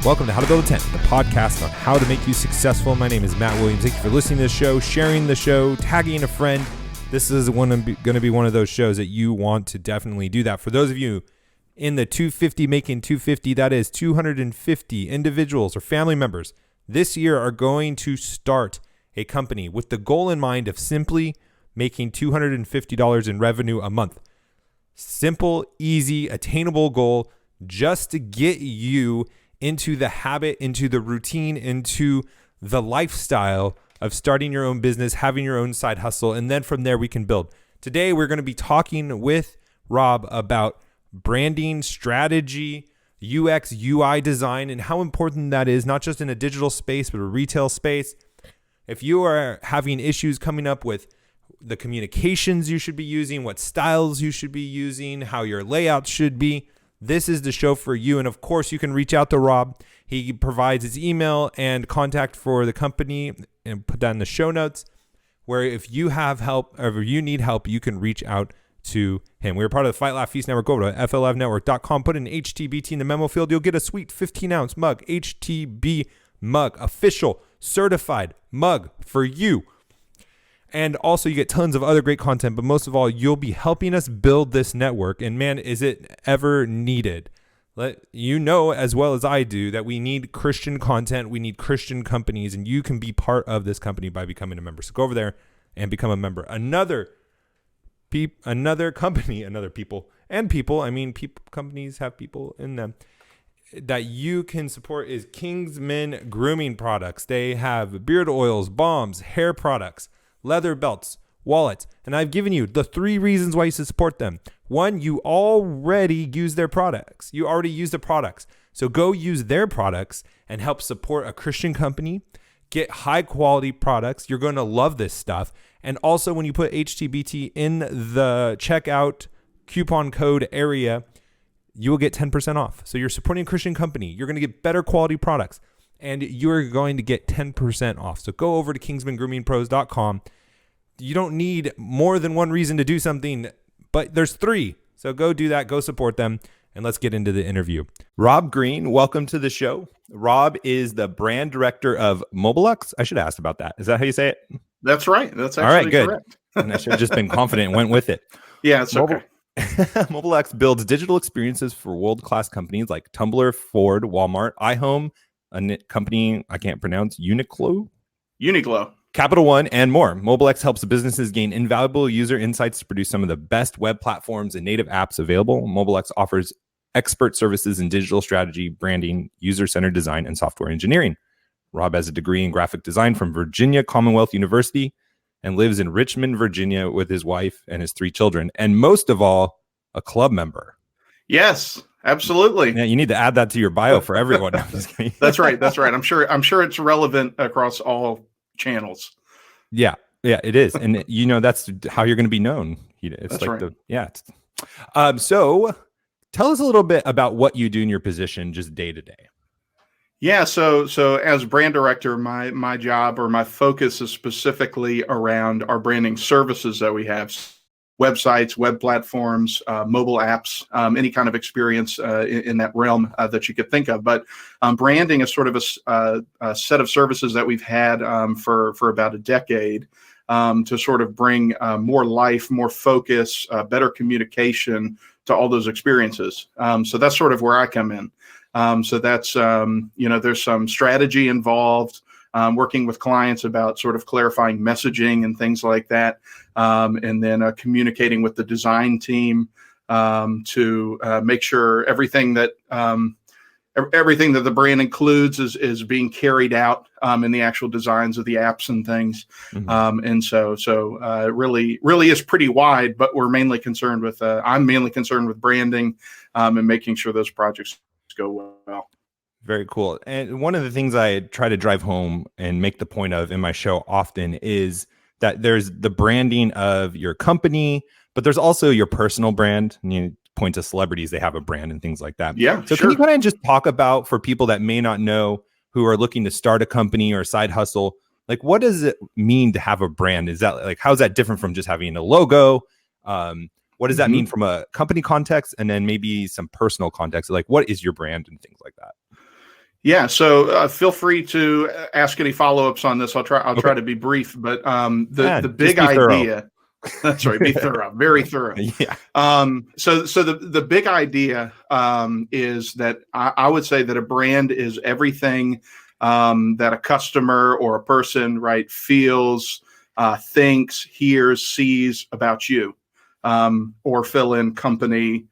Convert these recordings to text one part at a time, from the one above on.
Welcome to How to Build a Tent, the podcast on how to make you successful. My name is Matt Williams. Thank you for listening to the show, sharing the show, tagging a friend. This is going to be one of those shows that you want to definitely do that. For those of you in the 250 making 250, that is 250 individuals or family members this year are going to start a company with the goal in mind of simply making $250 in revenue a month. Simple, easy, attainable goal just to get you into the habit, into the routine, into the lifestyle of starting your own business, having your own side hustle, and then from there we can build. Today we're going to be talking with Rob about branding, strategy, UX, UI design, and how important that is, not just in a digital space, but a retail space. If you are having issues coming up with the communications you should be using, what styles you should be using, how your layouts should be, this is the show for you. And of course, you can reach out to Rob. He provides his email and contact for the company and put that in the show notes, where if you have help or if you need help, you can reach out to him. We're part of the Fight Laugh Feast Network. Go over to flfnetwork.com, put in HTBT in the memo field. You'll get a sweet 15-ounce mug, HTB mug, official certified mug for you. And also you get tons of other great content, but most of all, you'll be helping us build this network. And man, is it ever needed. You know as well as I do that we need Christian content. We need Christian companies, and you can be part of this company by becoming a member. So go over there and become a member. Another company, another people, and people, I mean, companies have people in them that you can support is Kingsman Grooming Products. They have beard oils, balms, hair products, leather belts, wallets, and I've given you the 3 reasons why you should support them. 1, you already use their products. You already use the products. So go use their products and help support a Christian company. Get high quality products. You're going to love this stuff. And also when you put HTBT in the checkout coupon code area, you will get 10% off. So you're supporting a Christian company. You're going to get better quality products, and you're going to get 10% off. So go over to kingsmangroomingpros.com. You don't need more than 1 reason to do something, but there's 3. So go do that. Go support them. And let's get into the interview. Rob Green, welcome to the show. Rob is the brand director of Mobelux. I should have asked about that. Is that how you say it? That's right. That's actually all right, good. Correct. And I should have just been confident and went with it. Yeah, it's okay. Mobelux builds digital experiences for world-class companies like Tumblr, Ford, Walmart, iHome, a company I can't pronounce, Uniqlo, Capital One, and more. Mobelux helps businesses gain invaluable user insights to produce some of the best web platforms and native apps available. Mobelux offers expert services in digital strategy, branding, user-centered design, and software engineering. Rob has a degree in graphic design from Virginia Commonwealth University and lives in Richmond, Virginia with his wife and his 3 children. And most of all, a club member. Yes, absolutely. Yeah, you need to add that to your bio for everyone. That's right. I'm sure it's relevant across all channels. Yeah, it is. And that's how you're going to be known. It's that's right. So tell us a little bit about what you do in your position just day to day. Yeah, so as brand director, my job or my focus is specifically around our branding services that we have. Websites, web platforms, mobile apps, any kind of experience in that realm that you could think of. But branding is sort of a set of services that we've had for about a decade to sort of bring more life, more focus, better communication to all those experiences. So that's sort of where I come in. So that's, there's some strategy involved, working with clients about sort of clarifying messaging and things like that. And then communicating with the design team to make sure everything that the brand includes is being carried out in the actual designs of the apps and things. Mm-hmm. And so it really is pretty wide, but we're mainly concerned with, I'm mainly concerned with branding and making sure those projects go well. Very cool. And one of the things I try to drive home and make the point of in my show often is that there's the branding of your company, but there's also your personal brand. And you point to celebrities, they have a brand and things like that. Yeah. So sure. Can you kind of just talk about, for people that may not know, who are looking to start a company or a side hustle, like what does it mean to have a brand? Is that like, how's that different from just having a logo? What does that mean from a company context, and then maybe some personal context? Like, what is your brand and things like that? Yeah, so feel free to ask any follow-ups on this. I'll Okay. try to be brief, but Yeah, the just big be thorough. idea. That's right, be thorough, very thorough. Yeah. So the big idea is that I would say that a brand is everything that a customer or a person, right, feels, thinks, hears, sees about you, or fill in company,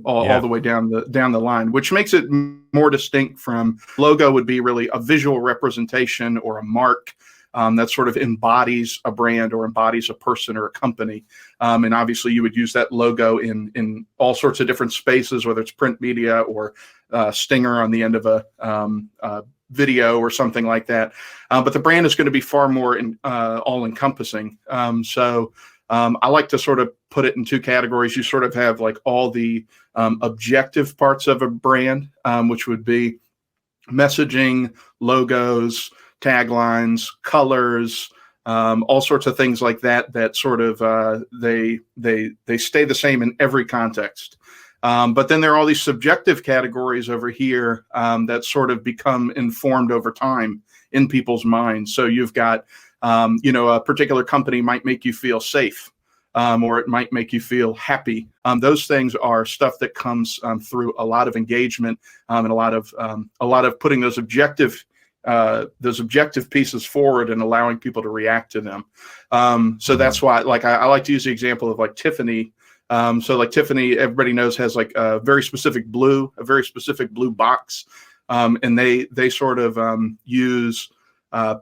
all Yeah. the way down the line, which makes it more distinct from logo would be really a visual representation or a mark that sort of embodies a brand or embodies a person or a company. And obviously, you would use that logo in all sorts of different spaces, whether it's print media or stinger on the end of a video or something like that. But the brand is going to be far more all encompassing. I like to sort of put it in two categories. You sort of have like all the objective parts of a brand, which would be messaging, logos, taglines, colors, all sorts of things like that. That sort of they stay the same in every context. But then there are all these subjective categories over here that sort of become informed over time in people's minds. So you've got, a particular company might make you feel safe, or it might make you feel happy. Those things are stuff that comes through a lot of engagement and a lot of putting those objective pieces forward and allowing people to react to them. So that's why, like, I like to use the example of like Tiffany. So like Tiffany, everybody knows, has like a very specific blue box, and they sort of use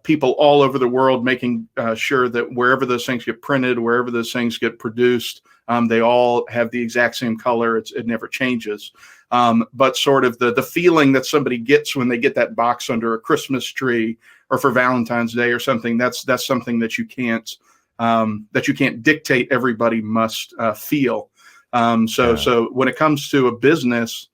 people all over the world, making sure that wherever those things get printed, wherever those things get produced, they all have the exact same color. It never changes. But sort of the feeling that somebody gets when they get that box under a Christmas tree or for Valentine's Day or something, that's something that you can't dictate. Everybody must feel. So when it comes to a business,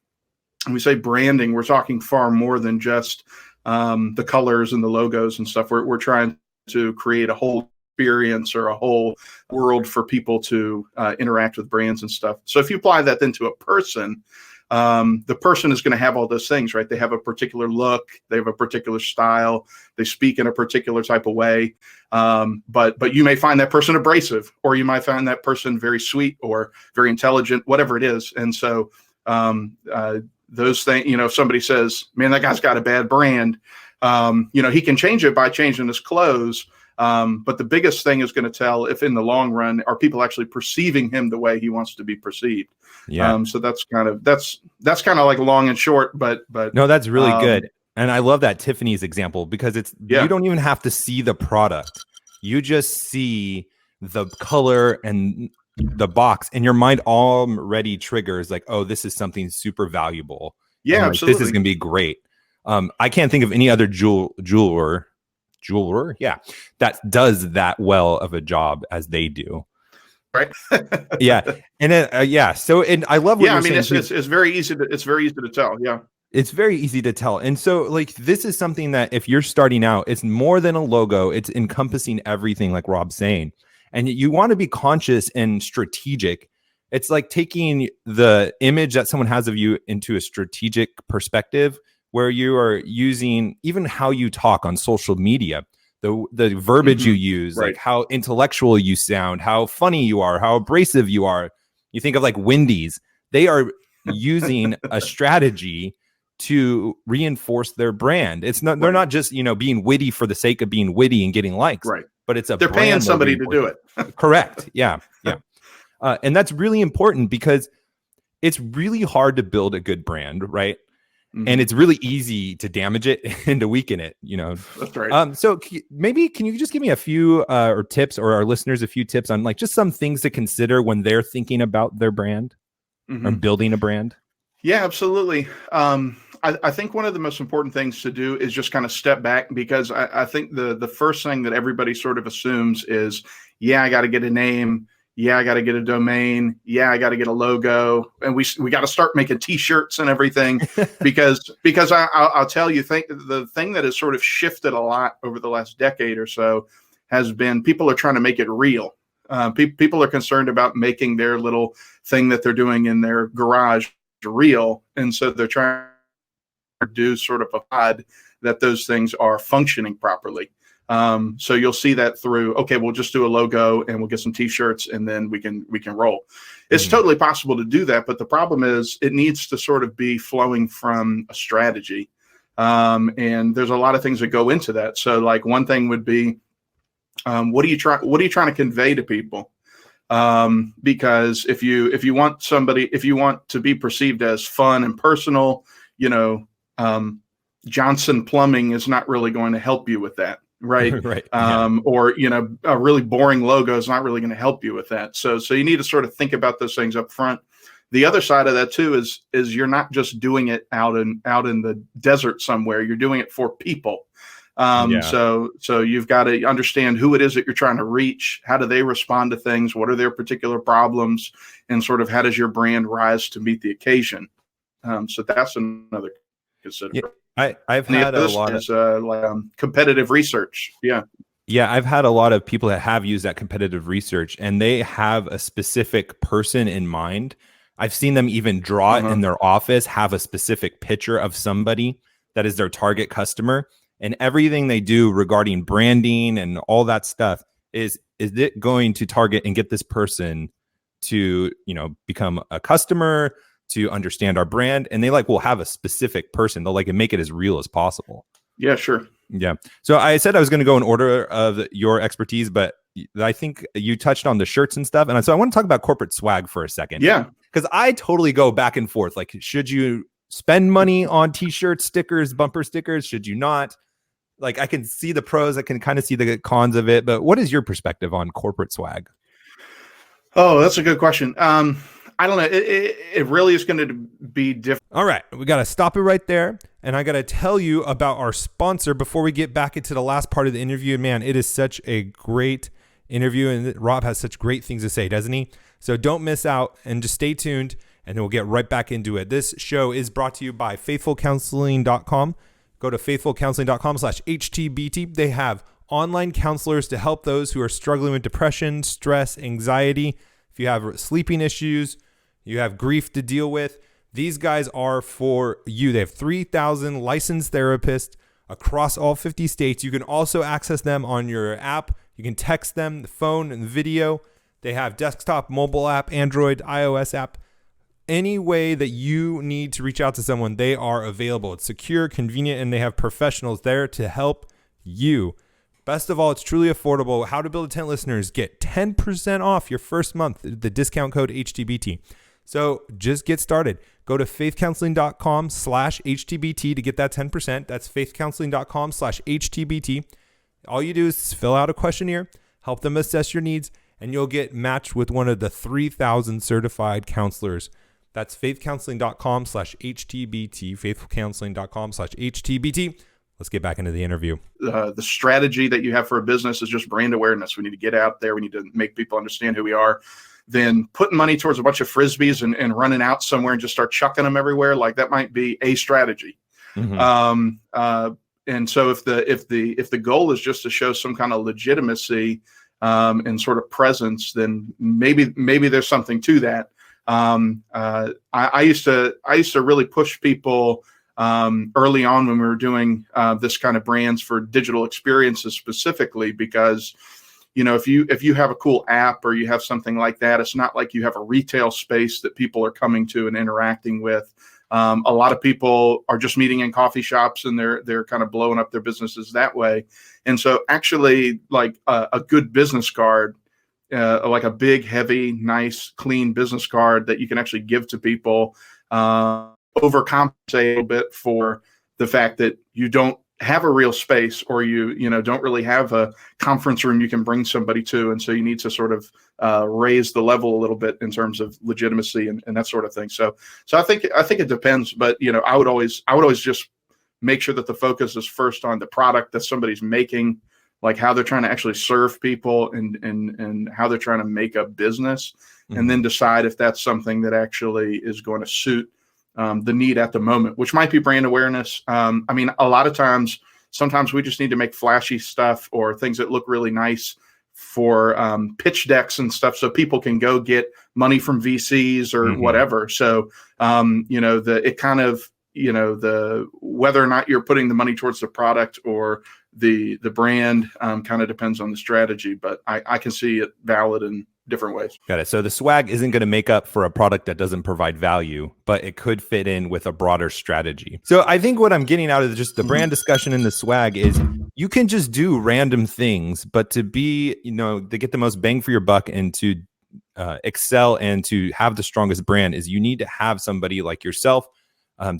and we say branding, we're talking far more than just the colors and the logos and stuff. We're trying to create a whole experience or a whole world for people to interact with brands and stuff. So if you apply that then to a person, the person is going to have all those things, right? They have a particular look, they have a particular style, they speak in a particular type of way. But you may find that person abrasive, or you might find that person very sweet or very intelligent, whatever it is. And so those things, if somebody says, man, that guy's got a bad brand, he can change it by changing his clothes. But the biggest thing is going to tell if in the long run, are people actually perceiving him the way he wants to be perceived? Yeah. So that's kind of like long and short, but no, that's really good. And I love that Tiffany's example, because you don't even have to see the product. You just see the color and the box, and your mind already triggers like, oh, this is something super valuable. Yeah, and, like, absolutely. this is going to be great. I can't think of any other jeweler, that does that well of a job as they do. Right. Yeah. And then, so, and I love what you're saying. It's very easy to tell. Yeah. It's very easy to tell. And so, like, this is something that if you're starting out, it's more than a logo. It's encompassing everything, like Rob's saying. And you want to be conscious and strategic. It's like taking the image that someone has of you into a strategic perspective, where you are using even how you talk on social media, the verbiage you use, right, like how intellectual you sound, how funny you are, how abrasive you are. You think of like Wendy's, they are using a strategy to reinforce their brand. It's not, they're not just, being witty for the sake of being witty and getting likes, right? But it's they're paying somebody to do it. Correct. Yeah. And that's really important, because it's really hard to build a good brand, right? And it's really easy to damage it and to weaken it, That's right. So maybe can you just give me a few or tips, or our listeners a few tips on like just some things to consider when they're thinking about their brand or building a brand? Yeah, absolutely. I think one of the most important things to do is just kind of step back, because I think the first thing that everybody sort of assumes is, I got to get a name. Yeah, I got to get a domain. Yeah, I got to get a logo, and we got to start making T-shirts and everything, because I'll tell you, the thing that has sort of shifted a lot over the last decade or so has been people are trying to make it real. People are concerned about making their little thing that they're doing in their garage real, and so they're trying do sort of a pod that those things are functioning properly. So you'll see that through, okay, we'll just do a logo and we'll get some t-shirts and then we can roll. It's totally possible to do that. But the problem is it needs to sort of be flowing from a strategy. And there's a lot of things that go into that. So like one thing would be, what are you trying to convey to people? Because if you want to be perceived as fun and personal, Johnson Plumbing is not really going to help you with that. Right. Right. Or, a really boring logo is not really going to help you with that. So you need to sort of think about those things up front. The other side of that too is you're not just doing it out in the desert somewhere. You're doing it for people. So you've got to understand who it is that you're trying to reach. How do they respond to things? What are their particular problems? And sort of how does your brand rise to meet the occasion? So that's another consideration. Yeah. I've had a lot of competitive research. Yeah. Yeah, I've had a lot of people that have used that competitive research, and they have a specific person in mind. I've seen them even draw it in their office, have a specific picture of somebody that is their target customer, and everything they do regarding branding and all that stuff is it going to target and get this person to, become a customer, to understand our brand, and they will have a specific person. They'll make it as real as possible. Yeah, sure. Yeah. So I said I was going to go in order of your expertise, but I think you touched on the shirts and stuff. And so I want to talk about corporate swag for a second. Yeah. Because I totally go back and forth. Should you spend money on t-shirts, stickers, bumper stickers? Should you not? I can see the pros. I can kind of see the cons of it. But what is your perspective on corporate swag? Oh, that's a good question. I don't know. It really is going to be different. All right. We got to stop it right there. And I got to tell you about our sponsor before we get back into the last part of the interview. Man, it is such a great interview. And Rob has such great things to say, doesn't he? So don't miss out and just stay tuned. And then we'll get right back into it. This show is brought to you by faithfulcounseling.com. Go to faithfulcounseling.com/HTBT. They have online counselors to help those who are struggling with depression, stress, anxiety. If you have sleeping issues, you have grief to deal with, these guys are for you. They have 3,000 licensed therapists across all 50 states. You can also access them on your app. You can text them, the phone and the video. They have desktop, mobile app, Android, iOS app. Any way that you need to reach out to someone, they are available. It's secure, convenient, and they have professionals there to help you. Best of all, it's truly affordable. How to Build a Tent listeners get 10% off your first month, the discount code HTBT. So just get started. Go to faithcounseling.com/HTBT to get that 10%. That's faithcounseling.com/HTBT. All you do is fill out a questionnaire, help them assess your needs, and you'll get matched with one of the 3,000 certified counselors. That's faithcounseling.com/HTBT, faithfulcounseling.com/HTBT. Let's get back into the interview. The strategy that you have for a business is just brand awareness. We need to get out there. We need to make people understand who we are. Then putting money towards a bunch of Frisbees and running out somewhere and just start chucking them everywhere, that might be a strategy. And so if the goal is just to show some kind of legitimacy and sort of presence, then maybe there's something to that. I used to really push people early on when we were doing this kind of brands for digital experiences specifically, because if you have a cool app or you have something like that, it's not like you have a retail space that people are coming to and interacting with. A lot of people are just meeting in coffee shops and they're kind of blowing up their businesses that way. And so actually a good business card, like a big, heavy, nice, clean business card that you can actually give to people, overcompensate a little bit for the fact that you don't have a real space or you don't really have a conference room you can bring somebody to. And so you need to sort of raise the level a little bit in terms of legitimacy and that sort of thing. So I think it depends, but I would always just make sure that the focus is first on the product that somebody's making, like how they're trying to actually serve people and how they're trying to make a business, and then decide if that's something that actually is going to suit the need at the moment, which might be brand awareness. A lot of times, sometimes we just need to make flashy stuff or things that look really nice for pitch decks and stuff, so people can go get money from VCs or whatever. So, it kind of, the whether or not you're putting the money towards the product or the brand kind of depends on the strategy, but I can see it valid in different ways. Got it. So the swag isn't going to make up for a product that doesn't provide value, but it could fit in with a broader strategy. So I think what I'm getting out of just the brand discussion and the swag is you can just do random things, but to be, to get the most bang for your buck and to excel and to have the strongest brand is you need to have somebody like yourself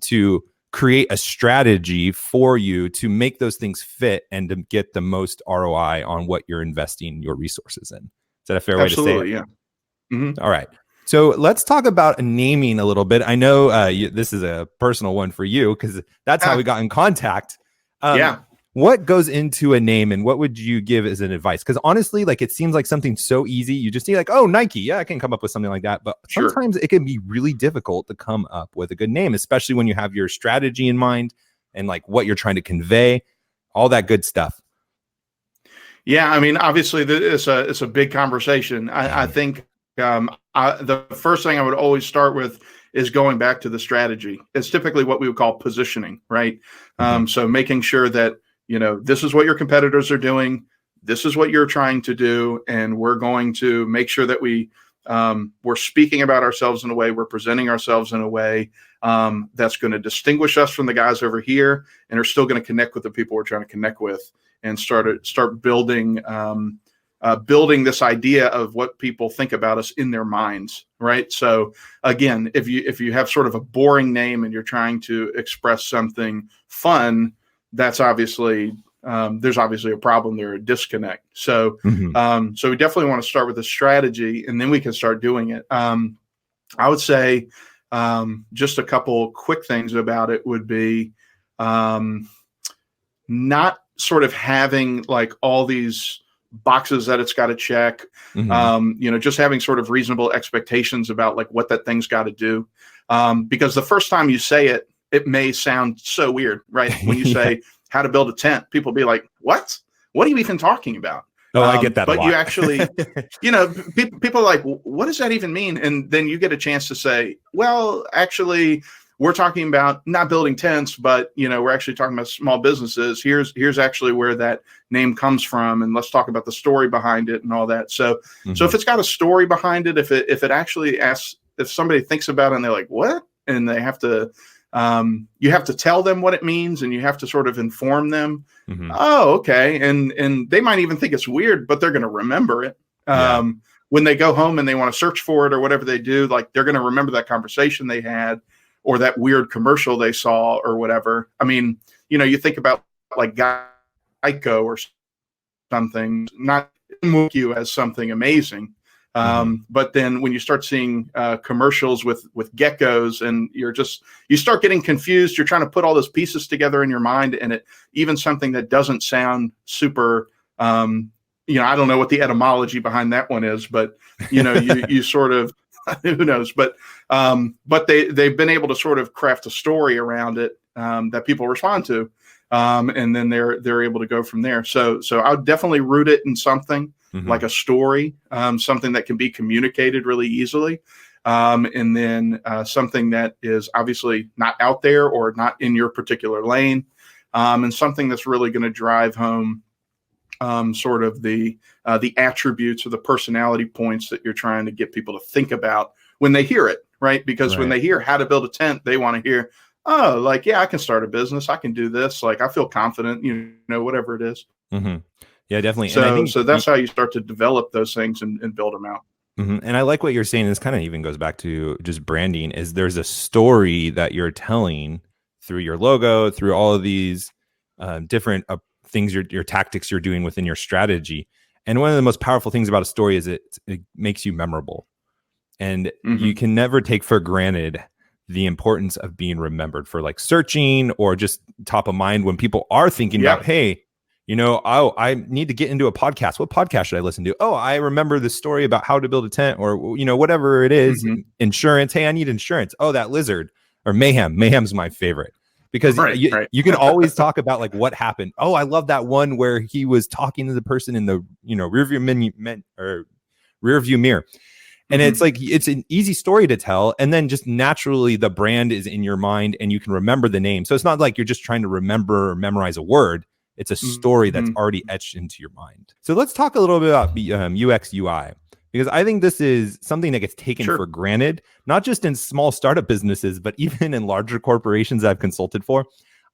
to create a strategy for you to make those things fit and to get the most ROI on what you're investing your resources in. Is that a fair way to say it? Absolutely, yeah. Mm-hmm. All right. So let's talk about naming a little bit. I know this is a personal one for you because that's how we got in contact. Yeah. What goes into a name and what would you give as an advice? Because honestly, like it seems like something so easy. You just need like, oh, Nike. Yeah, I can come up with something like that. But sometimes it can be really difficult to come up with a good name, especially when you have your strategy in mind and like what you're trying to convey, all that good stuff. Yeah, I mean, obviously, it's a big conversation. I think the first thing I would always start with is going back to the strategy. It's typically what we would call positioning, right? So making sure that this is what your competitors are doing, this is what you're trying to do, and we're going to make sure that we're speaking about ourselves in a way, we're presenting ourselves in a way that's going to distinguish us from the guys over here, and are still going to connect with the people we're trying to connect with. And start building this idea of what people think about us in their minds, right? So again, if you have sort of a boring name and you're trying to express something fun, that's obviously there's obviously a problem there, a disconnect. So so we definitely want to start with a strategy, and then we can start doing it. I would say just a couple quick things about it would be not sort of having like all these boxes that it's got to check, just having sort of reasonable expectations about like what that thing's got to do. Because the first time you say it, it may sound so weird, right? When you say how to build a tent, people be like, what are you even talking about? Oh, I get that. But you actually, people are like, what does that even mean? And then you get a chance to say, well, actually, we're talking about not building tents, but we're actually talking about small businesses. Here's actually where that name comes from, and let's talk about the story behind it and all that. So so if it's got a story behind it, if it actually asks, if somebody thinks about it and they're like, what? And they have to you have to tell them what it means, and you have to sort of inform them. Oh, okay. And they might even think it's weird, but they're going to remember it. When they go home and they want to search for it or whatever they do, like they're going to remember that conversation they had, or that weird commercial they saw or whatever. I mean, you think about like Geico or something, not move you as something amazing. But then when you start seeing commercials with geckos, and you start getting confused, you're trying to put all those pieces together in your mind, and even something that doesn't sound super, I don't know what the etymology behind that one is, but you sort of, who knows, but they've been able to sort of craft a story around it that people respond to, and then they're able to go from there. So I would definitely root it in something like a story, something that can be communicated really easily, and then something that is obviously not out there or not in your particular lane, and something that's really going to drive home sort of the attributes or the personality points that you're trying to get people to think about when they hear it, right? Because when they hear how to build a tent, they want to hear, oh, like, yeah, I can start a business. I can do this. Like, I feel confident, whatever it is. Yeah, definitely. So, and I think so that's how you start to develop those things and build them out. And I like what you're saying. This kind of even goes back to just branding, is there's a story that you're telling through your logo, through all of these different things, your tactics you're doing within your strategy. And one of the most powerful things about a story is it makes you memorable. And you can never take for granted the importance of being remembered for like searching or just top of mind when people are thinking about, hey, I need to get into a podcast. What podcast should I listen to? Oh, I remember the story about how to build a tent, or, whatever it is, insurance. Hey, I need insurance. Oh, that lizard, or mayhem. Mayhem's my favorite. Because you can always talk about like what happened. Oh, I love that one where he was talking to the person in the rearview mirror, And it's like, it's an easy story to tell. And then just naturally the brand is in your mind and you can remember the name. So it's not like you're just trying to remember or memorize a word. It's a story that's already etched into your mind. So let's talk a little bit about UX UI, because I think this is something that gets taken for granted, not just in small startup businesses, but even in larger corporations I've consulted for.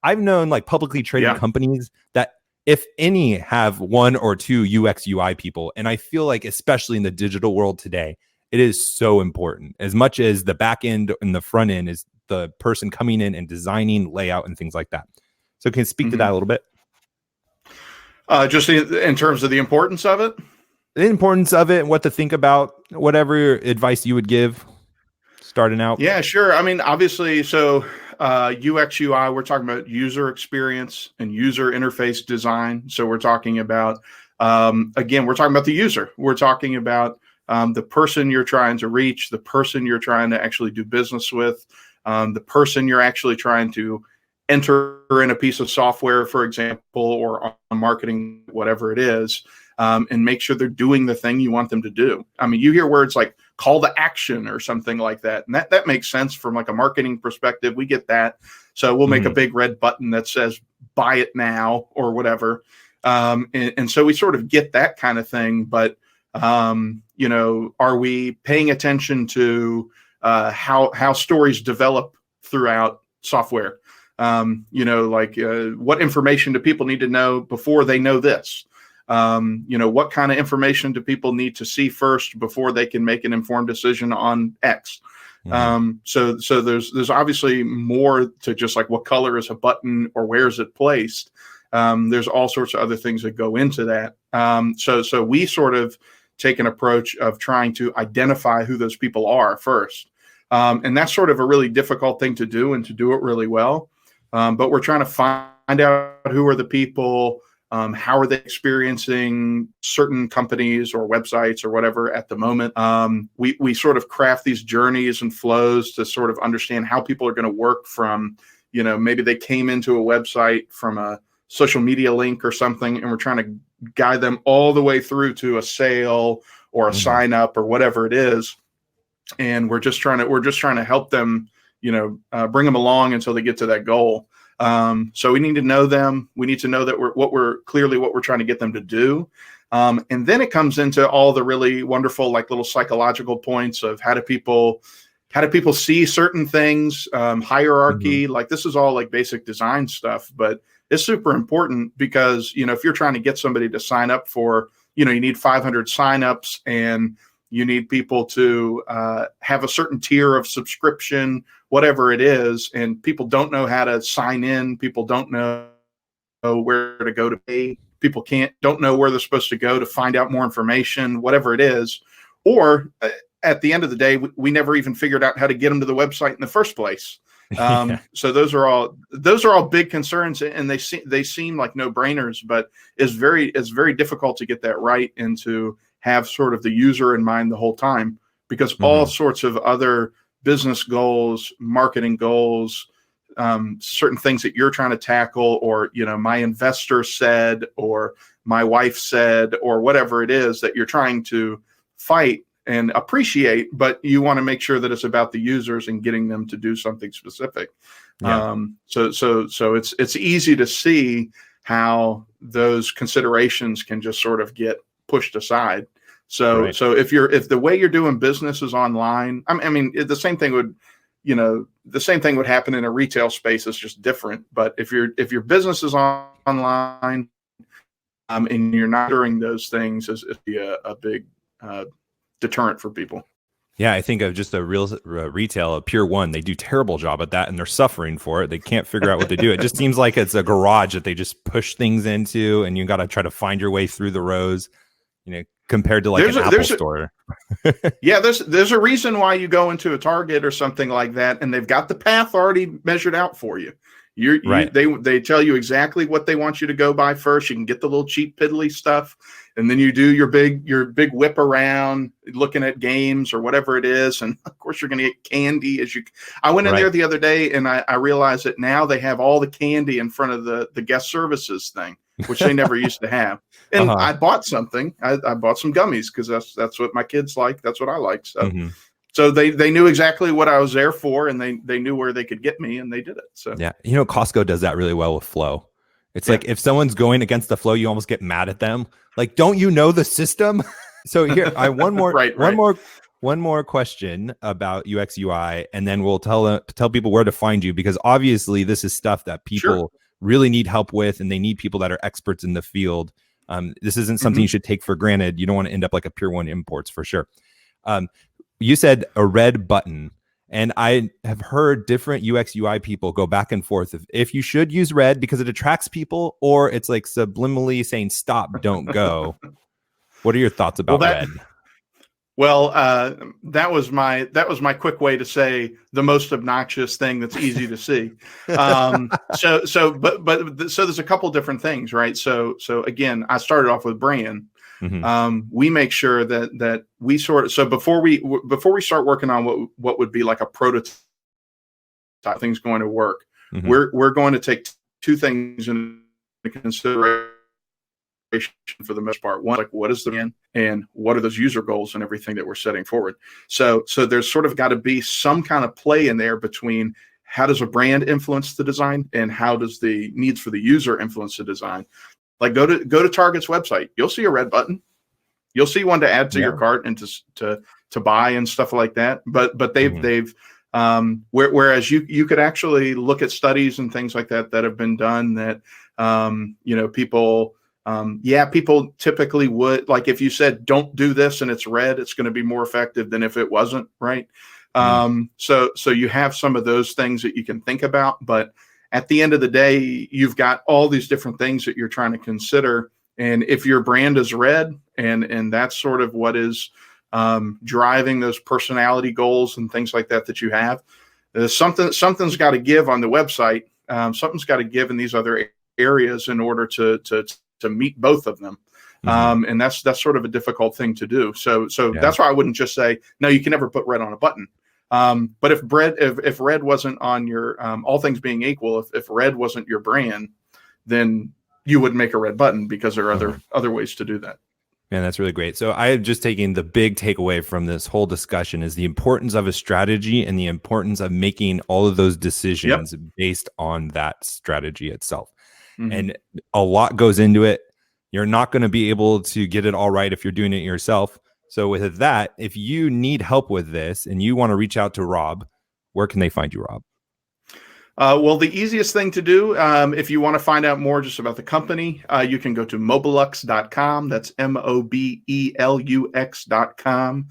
I've known like publicly traded companies that, if any, have one or two UX UI people. And I feel like, especially in the digital world today, it is so important. As much as the back end and the front end is the person coming in and designing layout and things like that. So can you speak to that a little bit? Just in terms of the importance of it? The importance of it, what to think about, whatever advice you would give starting out. Yeah, sure. I mean, obviously, so UX UI, we're talking about user experience and user interface design. So we're talking about, again, we're talking about the user. We're talking about the person you're trying to reach, the person you're trying to actually do business with, the person you're actually trying to enter in a piece of software, for example, or on marketing, whatever it is, and make sure they're doing the thing you want them to do. I mean, you hear words like call to action or something like that, and that makes sense from like a marketing perspective. We get that. So we'll make a big red button that says buy it now or whatever. And so we sort of get that kind of thing. But, you know, are we paying attention to how stories develop throughout software? You know, like what information do people need to know before they know this? You know, what kind of information do people need to see first before they can make an informed decision on X? So there's obviously more to just like what color is a button or where is it placed. There's all sorts of other things that go into that. So we sort of take an approach of trying to identify who those people are first. And that's sort of a really difficult thing to do and to do it really well. But we're trying to find out who are the people, how are they experiencing certain companies or websites or whatever at the moment. We sort of craft these journeys and flows to sort of understand how people are going to work from, you know, maybe they came into a website from a social media link or something, and we're trying to guide them all the way through to a sale or a sign up or whatever it is. And we're just trying to help them, you know, bring them along until they get to that goal. So we need to know them. We need to know that what we're trying to get them to do. And then it comes into all the really wonderful, like little psychological points of how do people see certain things, hierarchy, like this is all like basic design stuff, but it's super important because, you know, if you're trying to get somebody to sign up for, you know, you need 500 signups and you need people to have a certain tier of subscription, whatever it is, and people don't know how to sign in. People don't know where to go to pay. People don't know where they're supposed to go to find out more information, whatever it is. Or at the end of the day, we never even figured out how to get them to the website in the first place. So those are all big concerns, and they seem like no brainers, but it's very difficult to get that right and to have sort of the user in mind the whole time, because all sorts of other business goals, marketing goals, certain things that you're trying to tackle, or, you know, my investor said, or my wife said, or whatever it is that you're trying to fight and appreciate, but you want to make sure that it's about the users and getting them to do something specific. So it's easy to see how those considerations can just sort of get pushed aside. So if the way you're doing business is online, I mean, the same thing would happen in a retail space. It's just different. But if your business is online, and you're not doing those things, is a big deterrent for people. Yeah, I think of just a real retail, a Pure One. They do terrible job at that, and they're suffering for it. They can't figure out what to do. It just seems like it's a garage that they just push things into, and you got to try to find your way through the rows. You know, compared to like an Apple store. Yeah, there's a reason why you go into a Target or something like that, and they've got the path already measured out for you. They tell you exactly what they want you to go by first. You can get the little cheap piddly stuff, and then you do your big whip around looking at games or whatever it is, and of course you're going to get candy as you. I went in there the other day, and I realized that now they have all the candy in front of the guest services thing. which they never used to have. And Uh-huh. I bought something. I bought some gummies because that's what my kids like. That's what I like. So Hmm. so they knew exactly what I was there for, and they knew where they could get me, and they did it. So Yeah. You know, Costco does that really well with flow. It's yeah, like if someone's going against the flow, you almost get mad at them. Like, don't you know the system? So here, I right. one more question about UX UI, and then we'll tell people where to find you, because obviously this is stuff that Sure. people really need help with, and they need people that are experts in the field. This isn't something Hmm. you should take for granted. You don't want to end up like a Pier 1 Imports for sure. You said a red button. And I have heard different UX UI people go back and forth if you should use red because it attracts people, or it's like subliminally saying stop, don't go. What are your thoughts Well, about red? that was my quick way to say the most obnoxious thing that's easy to see. So there's a couple different things, right? So again, I started off with brand. Mm-hmm. We make sure that we so before we start working on what would be like a prototype thing's going to work, Mm-hmm. we're going to take two things into consideration for the most part. One, like what is the brand, and what are those user goals and everything that we're setting forward. So there's sort of got to be some kind of play in there between how does a brand influence the design and how does the needs for the user influence the design. Like go to Target's website, you'll see a red button. You'll see one to add to your cart and to buy and stuff like that. But they've whereas you could actually look at studies and things like that have been done that people typically would, like if you said don't do this and it's red, it's going to be more effective than if it wasn't, right? So you have some of those things that you can think about, but at the end of the day, you've got all these different things that you're trying to consider. And if your brand is red and that's sort of what is driving those personality goals and things like that you have, something's got to give on the website. Something's got to give in these other areas in order to meet both of them. And that's sort of a difficult thing to do. So that's why I wouldn't just say, no, you can never put red on a button. But if red wasn't on your, all things being equal, if red wasn't your brand, then you would make a red button because there are other ways to do that. Man, that's really great. So I am just taking the big takeaway from this whole discussion is the importance of a strategy and the importance of making all of those decisions based on that strategy itself. And a lot goes into it. You're not going to be able to get it all right if you're doing it yourself. So with that, if you need help with this and you want to reach out to Rob, where can they find you, Rob? Well, the easiest thing to do, if you want to find out more just about the company, you can go to mobelux.com. That's mobelux.com.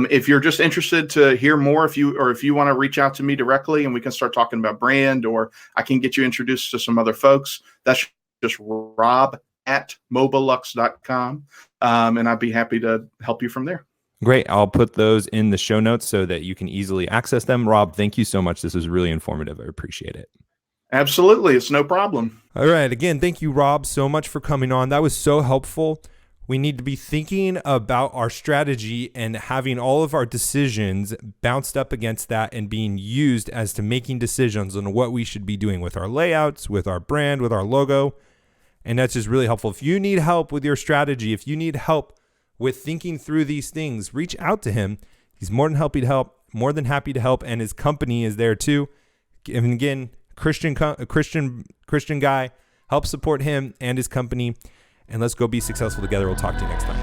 If you're just interested to hear more, if you want to reach out to me directly and we can start talking about brand, or I can get you introduced to some other folks, that's just rob@mobelux.com. And I'd be happy to help you from there. Great. I'll put those in the show notes so that you can easily access them. Rob, thank you so much. This was really informative. I appreciate it. Absolutely. It's no problem. All right. Again, thank you, Rob, so much for coming on. That was so helpful. We need to be thinking about our strategy and having all of our decisions bounced up against that and being used as to making decisions on what we should be doing with our layouts, with our brand, with our logo. And that's just really helpful. If you need help with your strategy, if you need help with thinking through these things, reach out to him. He's more than happy to help, and his company is there too. And again, Christian guy. Help support him and his company, and let's go be successful together. We'll talk to you next time.